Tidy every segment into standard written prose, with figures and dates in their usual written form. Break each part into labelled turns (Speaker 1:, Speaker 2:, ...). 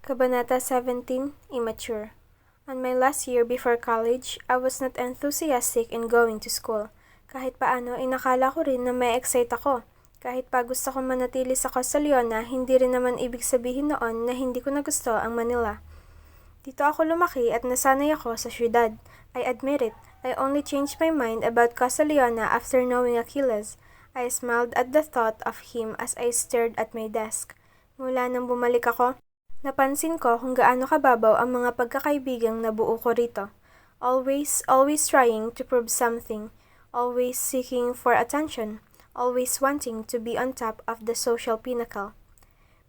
Speaker 1: Kabanata 17, Immature. On my last year before college, I was not enthusiastic in going to school. Kahit paano, inakala ko rin na may excite ako. Kahit pa gusto ko manatili sa Castellona, hindi rin naman ibig sabihin noon na hindi ko na gusto ang Manila. Dito ako lumaki at nasanay ako sa syudad. I admit it, I only changed my mind about Castellona after knowing Achilles. I smiled at the thought of him as I stared at my desk. Mula nang bumalik ako, napansin ko kung gaano kababaw ang mga pagkakaibigang nabuo ko rito. Always trying to prove something. Always seeking for attention. Always wanting to be on top of the social pinnacle.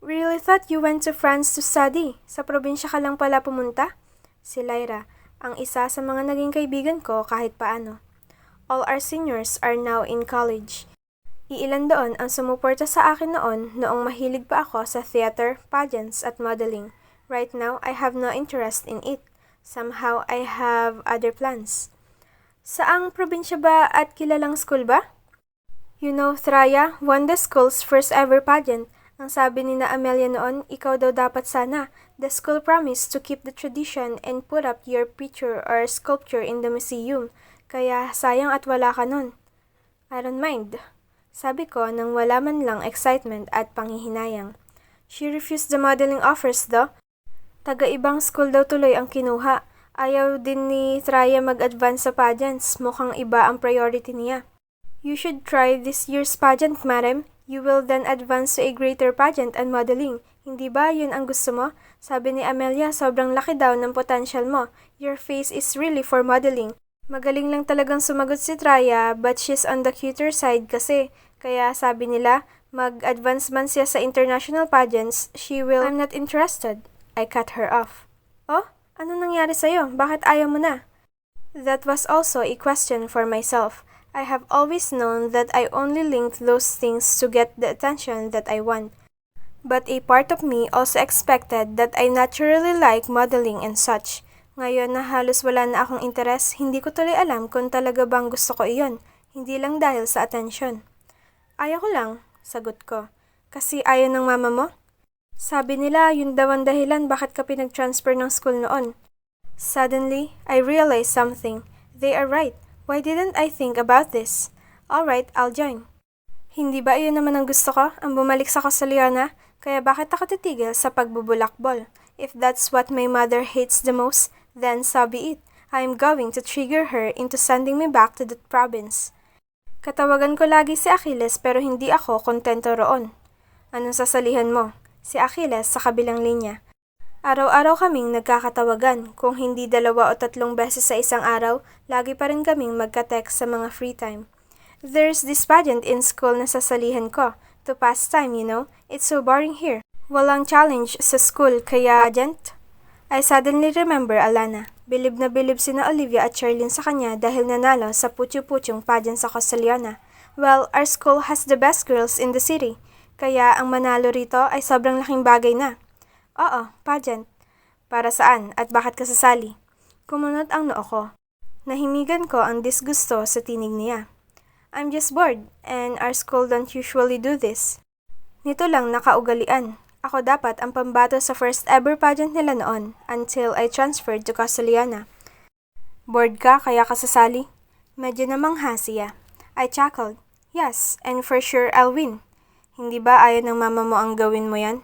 Speaker 1: Really thought you went to France to study? Sa probinsya ka lang pala pumunta? Si Lyra, ang isa sa mga naging kaibigan ko kahit paano. All our seniors are now in college. Iilan doon ang sumuporta sa akin noong mahilig pa ako sa theater, pageants at modeling. Right now, I have no interest in it. Somehow, I have other plans. Saang probinsya ba at kilalang school ba? You know, Thraya won the school's first ever pageant. Ang sabi ni na Amelia noon, ikaw daw dapat sana. The school promised to keep the tradition and put up your picture or sculpture in the museum. Kaya sayang at wala ka nun. I don't mind. Sabi ko nang wala man lang excitement at panghihinayang. She refused the modeling offers though. Taga-ibang school daw tuloy ang kinuha. Ayaw din ni Thraya mag-advance sa pageants. Mukhang iba ang priority niya. You should try this year's pageant, madam. You will then advance to a greater pageant and modeling. Hindi ba yun ang gusto mo? Sabi ni Amelia, sobrang laki daw ng potential mo. Your face is really for modeling. Magaling lang talagang sumagot si Thraya, but she's on the cuter side kasi. Kaya sabi nila, mag-advance man siya sa international pageants, she will... I'm not interested. I cut her off. Oh? Ano nangyari sa'yo? Bakit ayaw mo na? That was also a question for myself. I have always known that I only linked those things to get the attention that I want. But a part of me also expected that I naturally like modeling and such. Ngayon na halos wala na akong interes, hindi ko tuloy alam kung talaga bang gusto ko iyon. Hindi lang dahil sa attention. Ayaw ko lang, sagot ko. Kasi ayaw ng mama mo? Sabi nila, yun daw ang dahilan bakit ka pinag-transfer ng school noon. Suddenly, I realized something. They are right. Why didn't I think about this? Alright, I'll join. Hindi ba iyon naman ang gusto ko, ang bumalik sa Castellona? Kaya bakit ako titigil sa pagbubulakbol? If that's what my mother hates the most, then so be it. I am going to trigger her into sending me back to that province. Katawagan ko lagi si Achilles pero hindi ako kontento roon. Anong sasalihan mo? Si Achilles sa kabilang linya. Araw-araw kaming nagkakatawagan. Kung hindi 2 o 3 beses sa isang araw, lagi pa rin kaming magka-text sa mga free time. There's this pageant in school na sasalihan ko. To pass time, you know. It's so boring here. Walang challenge sa school kaya pageant? I suddenly remember Alana. Bilib na bilib sina Olivia at Charlene sa kanya dahil nanalo sa putyo-putyong pageant sa Castellona. Well, our school has the best girls in the city. Kaya ang manalo rito ay sobrang laking bagay na. Oo, pageant. Para saan at bakit ka sasali? Kumunot ang noo ko. Nahimigan ko ang disgusto sa tinig niya. I'm just bored and our school don't usually do this. Nito lang nakaugalian. Ako dapat ang pambato sa first ever pageant nila noon until I transferred to Castellana. Bored ka kaya ka sasali? Medyo namangha siya. I chuckled. Yes, and for sure I'll win. Hindi ba ayaw ng mama mo ang gawin mo yan?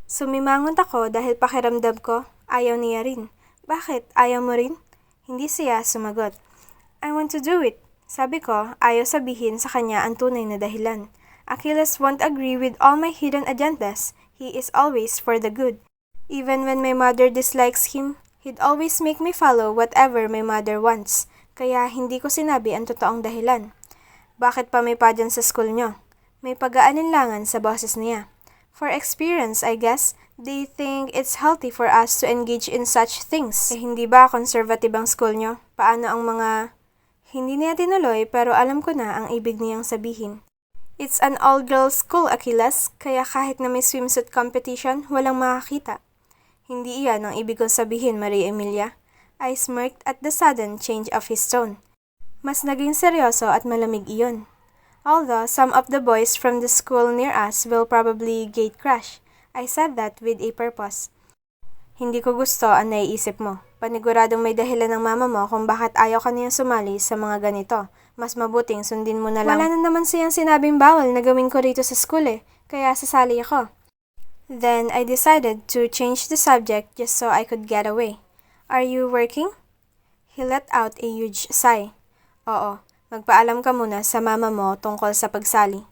Speaker 1: Sumimangot ako dahil pakiramdam ko, ayaw niya rin. Bakit? Ayaw mo rin? Hindi siya sumagot. I want to do it. Sabi ko, ayaw sabihin sa kanya ang tunay na dahilan. Achilles won't agree with all my hidden agendas. He is always for the good. Even when my mother dislikes him, he'd always make me follow whatever my mother wants. Kaya hindi ko sinabi ang totoong dahilan. Bakit pa may pageant sa school nyo? May pag-aalinlangan sa boses niya. For experience, I guess, they think it's healthy for us to engage in such things. Hindi ba conservative ang school nyo? Paano ang mga... Hindi niya tinuloy pero alam ko na ang ibig niyang sabihin. It's an all-girls school, Achilles, kaya kahit na may swimsuit competition, walang makakita. Hindi iyan ang ibig kong sabihin, Maria Emilia. I smirked at the sudden change of his tone. Mas naging seryoso at malamig iyon. Although some of the boys from the school near us will probably gate crash, I said that with a purpose. Hindi ko gusto ang naiisip mo. Paniguradong may dahilan ng mama mo kung bakit ayaw ka niyang sumali sa mga ganito. Mas mabuting sundin mo na lang. Wala na naman siyang sinabing bawal na gawin ko rito sa school kaya sasali ako. Then I decided to change the subject just so I could get away. Are you working? He let out a huge sigh. Oo, magpaalam ka muna sa mama mo tungkol sa pagsali.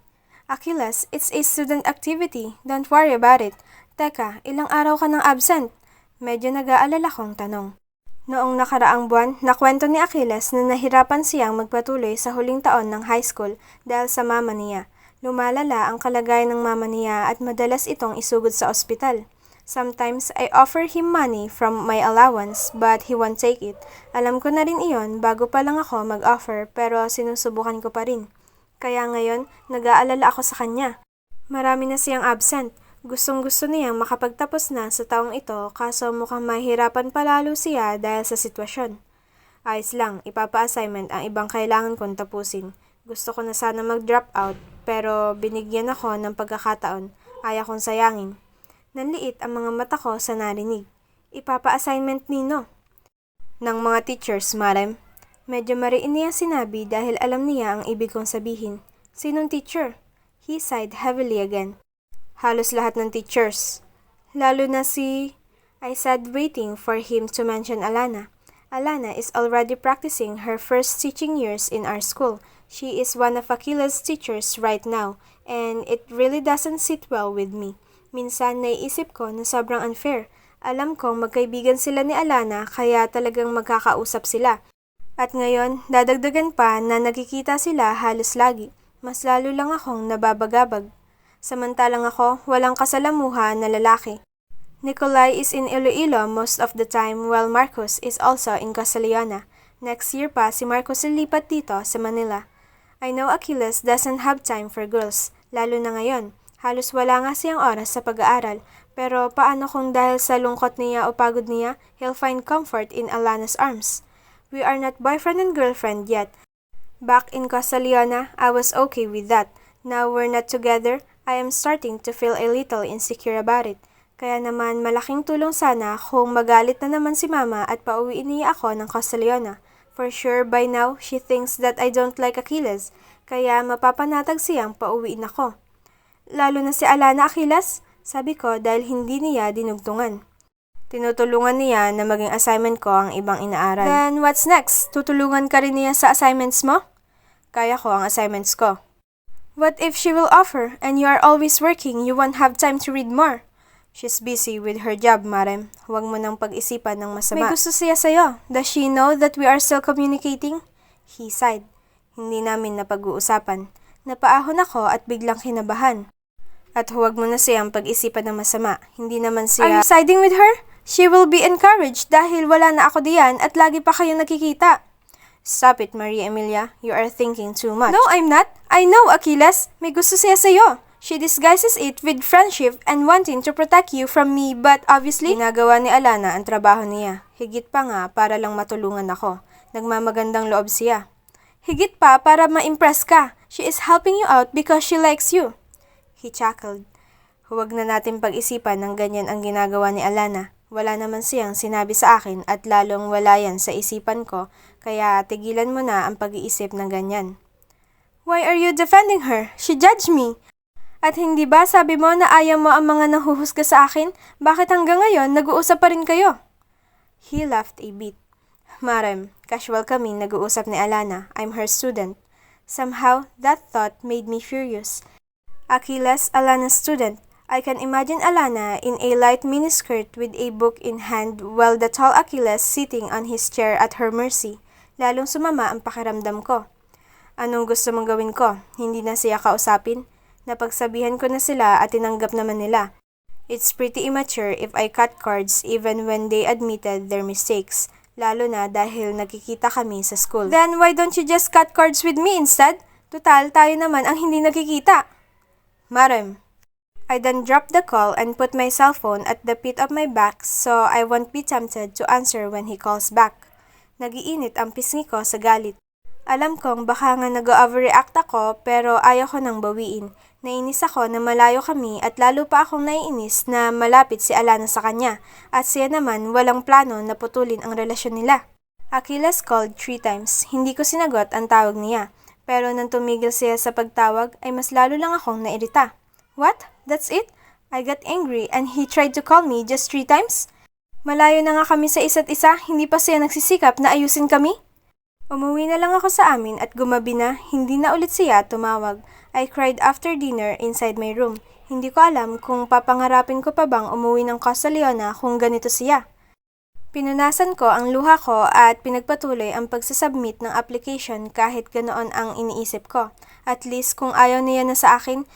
Speaker 1: Achilles, it's a student activity. Don't worry about it. Teka, ilang araw ka nang absent? Medyo nag-aalala kong tanong. Noong nakaraang buwan, nakwento ni Achilles na nahirapan siyang magpatuloy sa huling taon ng high school dahil sa mama niya. Lumalala ang kalagayan ng mama niya at madalas itong isugod sa ospital. Sometimes I offer him money from my allowance but he won't take it. Alam ko na rin iyon bago pa lang ako mag-offer pero sinusubukan ko pa rin. Kaya ngayon, nag-aalala ako sa kanya. Marami na siyang absent. Gustong-gusto niyang makapagtapos na sa taong ito kaso mukhang mahirapan palalo siya dahil sa sitwasyon. Ayos lang, ipapa-assignment ang ibang kailangan kong tapusin. Gusto ko na sana mag-drop out pero binigyan ako ng pagkakataon. Ayaw kong sayangin. Nanliit ang mga mata ko sa narinig. Ipapa-assignment nino. Ng mga teachers, madam. Medyo mariin niya sinabi dahil alam niya ang ibig kong sabihin. Sinong teacher? He sighed heavily again. Halos lahat ng teachers. Lalo na si... I said waiting for him to mention Alana. Alana is already practicing her first teaching years in our school. She is one of Achilles' teachers right now, and it really doesn't sit well with me. Minsan naiisip ko na sobrang unfair. Alam kong magkaibigan sila ni Alana kaya talagang magkakausap sila. At ngayon, dadagdagan pa na nakikita sila halos lagi. Mas lalo lang akong nababagabag. Samantalang ako, walang kasalamuha na lalaki. Nikolai is in Iloilo most of the time while Marcos is also in Casaliana. Next year pa si Marcos lilipat dito sa Manila. I know Achilles doesn't have time for girls, lalo na ngayon. Halos wala nga siyang oras sa pag-aaral. Pero paano kung dahil sa lungkot niya o pagod niya, he'll find comfort in Alana's arms? We are not boyfriend and girlfriend yet. Back in Casaliana, I was okay with that. Now we're not together, I am starting to feel a little insecure about it. Kaya naman malaking tulong sana kung magalit na naman si mama at pauwiin niya ako ng Casaliana. For sure by now, she thinks that I don't like Achilles, kaya mapapanatag siyang pauwiin ako. Lalo na si Alana Achilles, sabi ko dahil hindi niya dinugtungan. Tinutulungan niya na maging assignment ko ang ibang inaaral. Then what's next? Tutulungan ka rin niya sa assignments mo? Kaya ko ang assignments ko. What if she will offer and you are always working, you won't have time to read more? She's busy with her job, madam. Huwag mo nang pag-isipan ng masama. May gusto siya sa'yo. Does she know that we are still communicating? He sighed. Hindi namin napag-uusapan. Napaahon ako at biglang kinabahan. At huwag mo na siyang pag-isipan ng masama. Hindi naman siya... Are you siding with her? She will be encouraged dahil wala na ako diyan at lagi pa kayong nakikita. Stop it, Maria Emilia. You are thinking too much. No, I'm not. I know, Achilles. May gusto siya sa'yo. She disguises it with friendship and wanting to protect you from me, but obviously... Ginagawa ni Alana ang trabaho niya. Higit pa nga para lang matulungan ako. Nagmamagandang loob siya. Higit pa para ma-impress ka. She is helping you out because she likes you. He chuckled. Huwag na natin pag-isipan ng ganyan ang ginagawa ni Alana. Wala naman siyang sinabi sa akin at lalong wala yan sa isipan ko, kaya tigilan mo na ang pag-iisip ng ganyan. Why are you defending her? She judged me. At hindi ba sabi mo na ayaw mo ang mga nahuhusga sa akin? Bakit hanggang ngayon nag-uusap pa rin kayo? He laughed a bit. Madam, casual kami nag-uusap ni Alana. I'm her student. Somehow, that thought made me furious. Achilles, Alana's student. I can imagine Alana in a light miniskirt with a book in hand while the tall Achilles sitting on his chair at her mercy. Lalong sumama ang pakiramdam ko. Anong gusto mong gawin ko? Hindi na siya kausapin? Napagsabihan ko na sila at tinanggap naman nila. It's pretty immature if I cut cards even when they admitted their mistakes, lalo na dahil nakikita kami sa school. Then why don't you just cut cards with me instead? Tutal, tayo naman ang hindi nakikita. Madam. I then dropped the call and put my cell phone at the pit of my back so I won't be tempted to answer when he calls back. Nagiinit ang pisngi ko sa galit. Alam kong baka nga nag-overreact ako pero ayaw ko nang bawiin. Nainis ako na malayo kami at lalo pa akong naiinis na malapit si Alana sa kanya at siya naman walang plano na putulin ang relasyon nila. Achilles called 3 times. Hindi ko sinagot ang tawag niya. Pero nang tumigil siya sa pagtawag ay mas lalo lang akong nairita. What? That's it? I got angry and he tried to call me just 3 times? Malayo na nga kami sa isa't isa, hindi pa siya nagsisikap na ayusin kami? Umuwi na lang ako sa amin at gumabi na, hindi na ulit siya tumawag. I cried after dinner inside my room. Hindi ko alam kung papangarapin ko pa bang umuwi ng Costa Leona kung ganito siya. Pinunasan ko ang luha ko at pinagpatuloy ang pagsasubmit ng application kahit ganoon ang iniisip ko. At least kung ayaw niya na sa akin,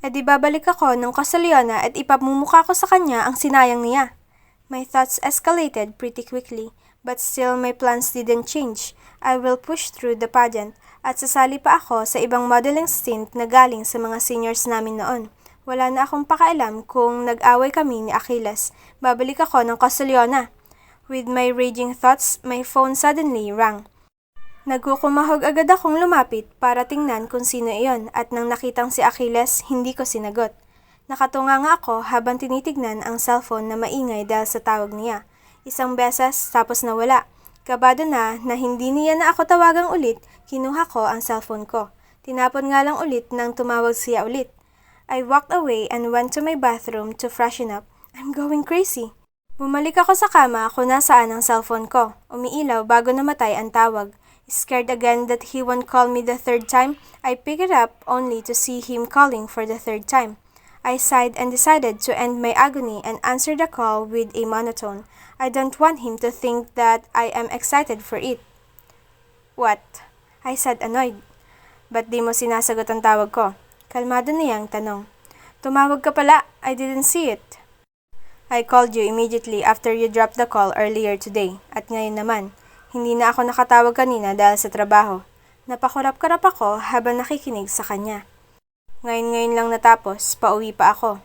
Speaker 1: edi babalik ako ng Costa Leona at ipamumukha ko sa kanya ang sinayang niya. My thoughts escalated pretty quickly, but still my plans didn't change. I will push through the pageant at sasali pa ako sa ibang modeling stint na galing sa mga seniors namin noon. Wala na akong pakailam kung nag-away kami ni Achilles. Babalik ako ng Costa Leona. With my raging thoughts, my phone suddenly rang. Nagkukumahog agad akong lumapit para tingnan kung sino iyon at nang nakitang si Achilles, hindi ko sinagot. Nakatunga nga ako habang tinitignan ang cellphone na maingay dahil sa tawag niya. Isang beses tapos nawala. Kabado na hindi niya na ako tawagang ulit, kinuha ko ang cellphone ko. Tinapon nga lang ulit nang tumawag siya ulit. I walked away and went to my bathroom to freshen up. I'm going crazy. Bumalik ako sa kama kung nasaan ang cellphone ko. Umiilaw bago namatay ang tawag. Scared again that he won't call me the 3rd time, I picked it up only to see him calling for the 3rd time. I sighed and decided to end my agony and answer the call with a monotone. I don't want him to think that I am excited for it. What? I said annoyed. Ba't di mo sinasagot ang tawag ko? Kalmado niyang tanong. Tumawag ka pala, I didn't see it. I called you immediately after you dropped the call earlier today. At ngayon naman, hindi na ako nakatawag kanina dahil sa trabaho. Napakurap-karap ako habang nakikinig sa kanya. Ngayon lang natapos, pauwi pa ako.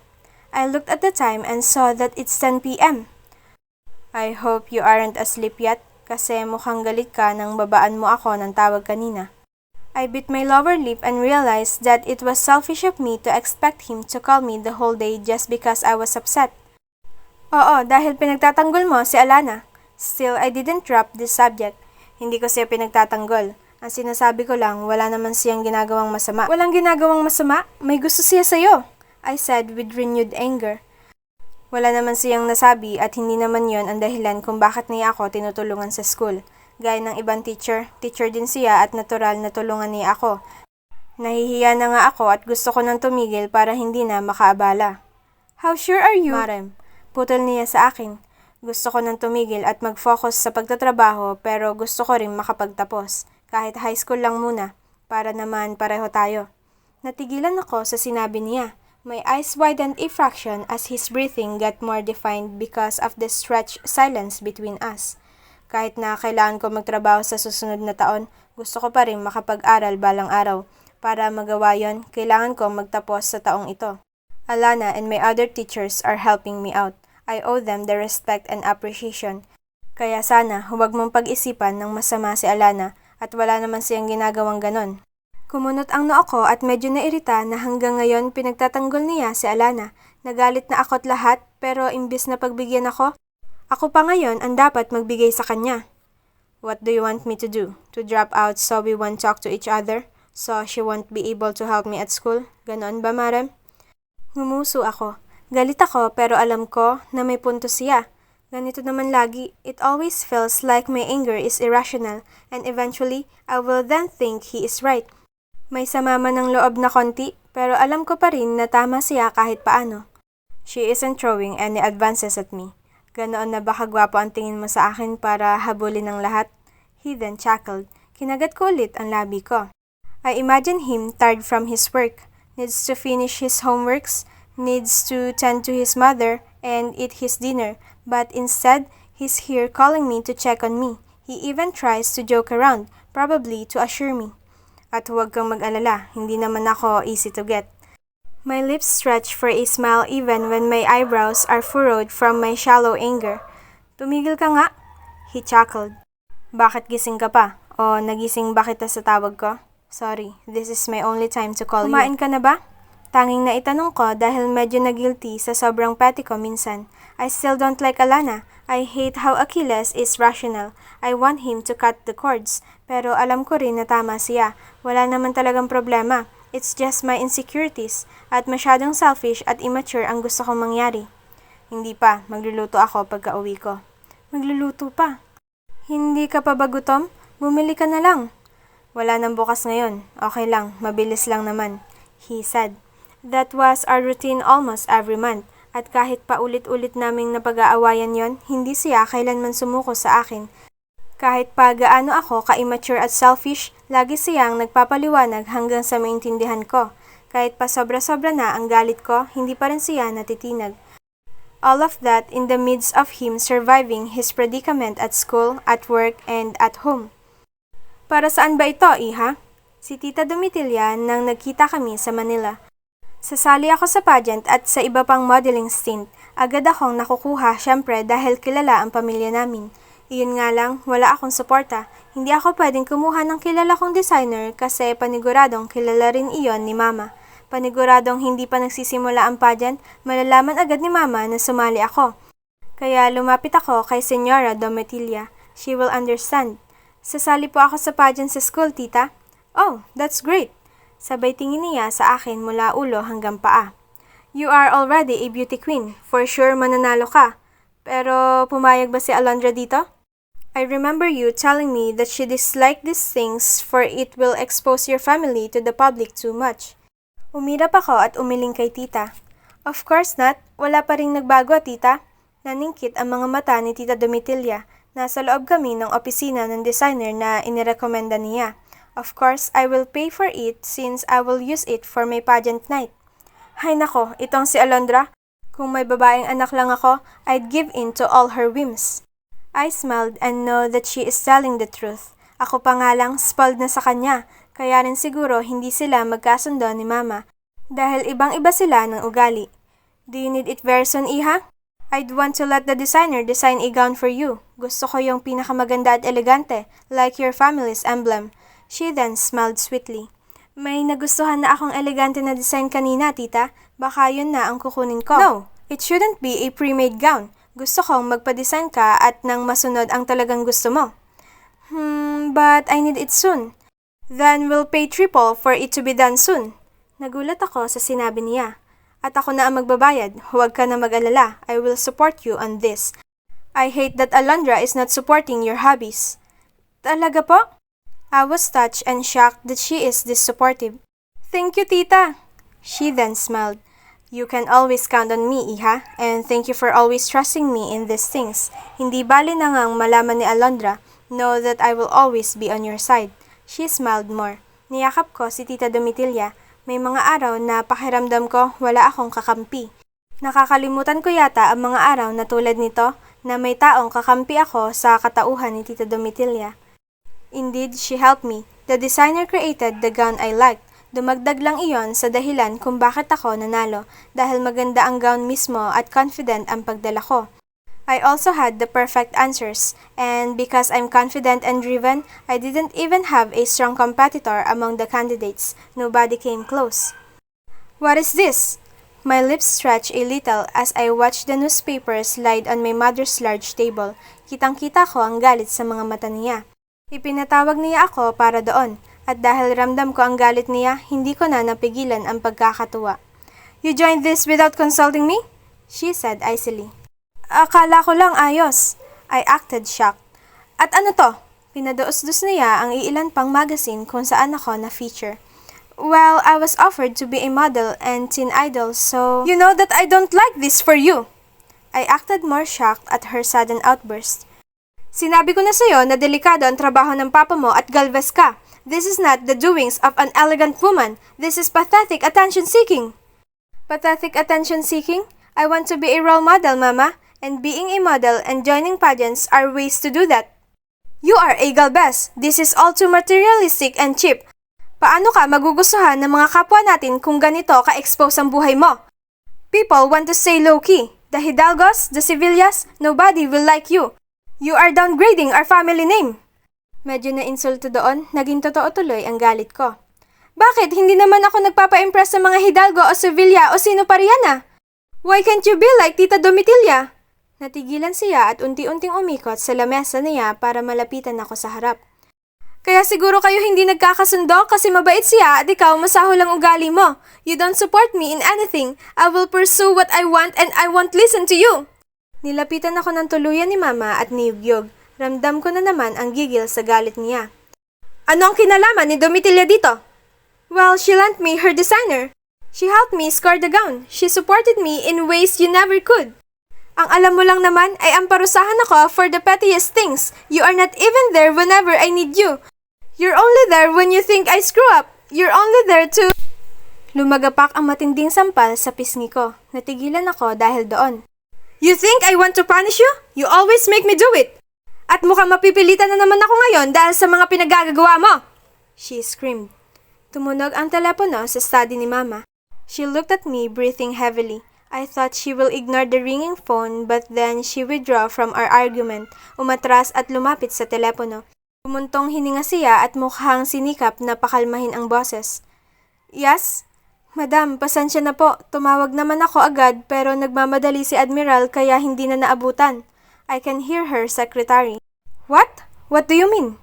Speaker 1: I looked at the time and saw that it's 10 p.m. I hope you aren't asleep yet kasi mukhang galit ka nang babaan mo ako ng tawag kanina. I bit my lower lip and realized that it was selfish of me to expect him to call me the whole day just because I was upset. Oo, dahil pinagtatanggol mo si Alana. Still, I didn't drop this subject. Hindi ko siya pinagtatanggol. Ang sinasabi ko lang, wala naman siyang ginagawang masama. Walang ginagawang masama? May gusto siya sa'yo, I said with renewed anger. Wala naman siyang nasabi at hindi naman yon ang dahilan kung bakit niya ako tinutulungan sa school. Gaya ng ibang teacher din siya at natural na tulungan niya ako. Nahihiya na nga ako at gusto ko nang tumigil para hindi na makaabala. How sure are you? Marem, putol niya sa akin. Gusto ko nang tumigil at mag-focus sa pagtatrabaho pero gusto ko rin makapagtapos. Kahit high school lang muna, para naman pareho tayo. Natigilan ako sa sinabi niya. My eyes widened a fraction as his breathing got more defined because of the stretched silence between us. Kahit na kailangan ko magtrabaho sa susunod na taon, gusto ko pa rin makapag-aral balang araw. Para magawa yon, kailangan ko magtapos sa taong ito. Alana and my other teachers are helping me out. I owe them the respect and appreciation. Kaya sana huwag mong pag-isipan ng masama si Alana at wala naman siyang ginagawang ganon. Kumunot ang noo ko at medyo nairita na hanggang ngayon pinagtatanggol niya si Alana. Nagalit na ako't lahat pero imbis na pagbigyan ako pa ngayon ang dapat magbigay sa kanya. What do you want me to do? To drop out so we won't talk to each other? So she won't be able to help me at school? Ganon ba, Marem? Ngumuso ako. Galit ako pero alam ko na may punto siya. Ganito naman lagi. It always feels like my anger is irrational and eventually I will then think he is right. May sama man ng loob na konti pero alam ko pa rin na tama siya kahit paano. She isn't throwing any advances at me. Ganoon na baka gwapo ang tingin mo sa akin para habulin ng lahat? He then chuckled. Kinagat ko ulit ang labi ko. I imagine him tired from his work, needs to finish his homeworks, needs to tend to his mother and eat his dinner, but instead, he's here calling me to check on me. He even tries to joke around, probably to assure me. At huwag kang mag-alala, hindi naman ako easy to get. My lips stretch for a smile even when my eyebrows are furrowed from my shallow anger. Tumigil ka nga, he chuckled. Bakit gising ka pa? O nagising ba kita sa tawag ko? Sorry, this is my only time to call you. Kumain ka na ba? Tanging na itanong ko dahil medyo na-guilty sa sobrang petty ko minsan. I still don't like Alana. I hate how Achilles is rational. I want him to cut the cords. Pero alam ko rin na tama siya. Wala naman talagang problema. It's just my insecurities. At masyadong selfish at immature ang gusto kong mangyari. Hindi pa. Magluluto ako pagka uwi ko. Magluluto pa? Hindi ka pa ba gutom? Bumili ka na lang. Wala nang bukas ngayon. Okay lang. Mabilis lang naman. He said. That was our routine almost every month. At kahit pa ulit-ulit naming napag-aawayan yon, hindi siya kailanman sumuko sa akin. Kahit pa gaano ako ka-immature at selfish, lagi siyang nagpapaliwanag hanggang sa maintindihan ko. Kahit pa sobra-sobra na ang galit ko, hindi pa rin siya natitinag. All of that in the midst of him surviving his predicament at school, at work, and at home. Para saan ba ito, Iha? Si Tita Domitilla nang nagkita kami sa Manila. Sasali ako sa pageant at sa iba pang modeling stint. Agad akong nakukuha syempre dahil kilala ang pamilya namin. Iyon nga lang, wala akong suporta. Hindi ako pwedeng kumuha ng kilala kong designer kasi paniguradong kilala rin iyon ni Mama. Paniguradong hindi pa nagsisimula ang pageant, malalaman agad ni Mama na sumali ako. Kaya lumapit ako kay Senyora Domitilla. She will understand. Sasali po ako sa pageant sa school, tita. Oh, that's great. Sabay tingin niya sa akin mula ulo hanggang paa. You are already a beauty queen. For sure mananalo ka. Pero pumayag ba si Alondra dito? I remember you telling me that she disliked these things for it will expose your family to the public too much. Umirap ako at umiling kay tita. Of course not. Wala pa ring nagbago, tita. Naningkit ang mga mata ni Tita Domitilla. Nasa loob kami ng opisina ng designer na inirekomenda niya. Of course, I will pay for it since I will use it for my pageant night. Hay nako, itong si Alondra. Kung may babaeng anak lang ako, I'd give in to all her whims. I smiled and know that she is telling the truth. Ako pa nga lang spoiled na sa kanya, kaya rin siguro hindi sila magkasundo ni Mama. Dahil ibang-iba sila ng ugali. Do you need it very soon, Iha? I'd want to let the designer design a gown for you. Gusto ko yung pinakamaganda at elegante, like your family's emblem. She then smiled sweetly. May nagustuhan na akong elegante na design kanina, tita. Baka yun na ang kukunin ko. No, it shouldn't be a pre-made gown. Gusto kong magpa-design ka at nang masunod ang talagang gusto mo. But I need it soon. Then we'll pay triple for it to be done soon. Nagulat ako sa sinabi niya. At ako na ang magbabayad. Huwag ka na mag-alala. I will support you on this. I hate that Alondra is not supporting your hobbies. Talaga po? I was touched and shocked that she is this supportive. Thank you, tita. She then smiled. You can always count on me, Iha, and thank you for always trusting me in these things. Hindi bali na ngang malaman ni Alondra. Know that I will always be on your side. She smiled more. Niyakap ko si Tita Domitilla. May mga araw na pakiramdam ko wala akong kakampi. Nakakalimutan ko yata ang mga araw na tulad nito na may taong kakampi ako sa katauhan ni Tita Domitilla. Indeed, she helped me. The designer created the gown I liked. Dumagdag lang iyon sa dahilan kung bakit ako nanalo dahil maganda ang gown mismo at confident ang pagdala ko. I also had the perfect answers and because I'm confident and driven, I didn't even have a strong competitor among the candidates. Nobody came close. What is this? My lips stretched a little as I watched the newspapers slide on my mother's large table. Kitang-kita ko ang galit sa mga mata niya. Ipinatawag niya ako para doon, at dahil ramdam ko ang galit niya, hindi ko na napigilan ang pagkakatuwa. You joined this without consulting me? She said icily. Akala ko lang ayos. I acted shocked. At ano to? Pinadoos-dos niya ang iilan pang magazine kung saan ako na-feature. Well, I was offered to be a model and teen idol, so... You know that I don't like this for you! I acted more shocked at her sudden outburst. Sinabi ko na sa'yo na delikado ang trabaho ng papa mo at galvez ka. This is not the doings of an elegant woman. This is pathetic attention-seeking. Pathetic attention-seeking? I want to be a role model, Mama. And being a model and joining pageants are ways to do that. You are a galvez. This is all too materialistic and cheap. Paano ka magugustuhan ng mga kapwa natin kung ganito ka-expose ang buhay mo? People want to stay low-key. The Hidalgos, the Sevillas, nobody will like you. You are downgrading our family name. Medyo na-insulto doon, naging totoo tuloy ang galit ko. Bakit? Hindi naman ako nagpapa-impress sa mga Hidalgo o Sevilla o sino pa riyan ah? Why can't you be like Tita Domitilla? Natigilan siya at unti-unting umikot sa lamesa niya para malapitan ako sa harap. Kaya siguro kayo hindi nagkakasundo kasi mabait siya at ikaw masahol ang ugali mo. You don't support me in anything. I will pursue what I want and I won't listen to you. Nilapitan ako ng tuluyan ni Mama at niyugyog. Ramdam ko na naman ang gigil sa galit niya. Ano ang kinalaman ni Domitilla dito? Well, she lent me her designer. She helped me score the gown. She supported me in ways you never could. Ang alam mo lang naman ay ang parusahan ako for the pettiest things. You are not even there whenever I need you. You're only there when you think I screw up. You're only there to... Lumagapak ang matinding sampal sa pisngi ko. Natigilan ako dahil doon. You think I want to punish you? You always make me do it. At mukhang mapipilitan na naman ako ngayon dahil sa mga pinagagagawa mo. She screamed. Tumunog ang telepono sa study ni Mama. She looked at me, breathing heavily. I thought she will ignore the ringing phone but then she withdrew from our argument, umatras at lumapit sa telepono. Pumuntong hininga siya at mukhang sinikap na pakalmahin ang boses. Yes? Madam, pasensya na po. Tumawag naman ako agad pero nagmamadali si Admiral kaya hindi na naabutan. I can hear her secretary. What? What do you mean?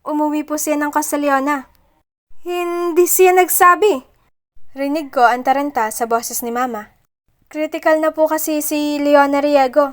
Speaker 1: Umuwi po siya ng Castellona. Hindi siya nagsabi. Rinig ko ang taranta sa boses ni Mama. Critical na po kasi si Leona Riego.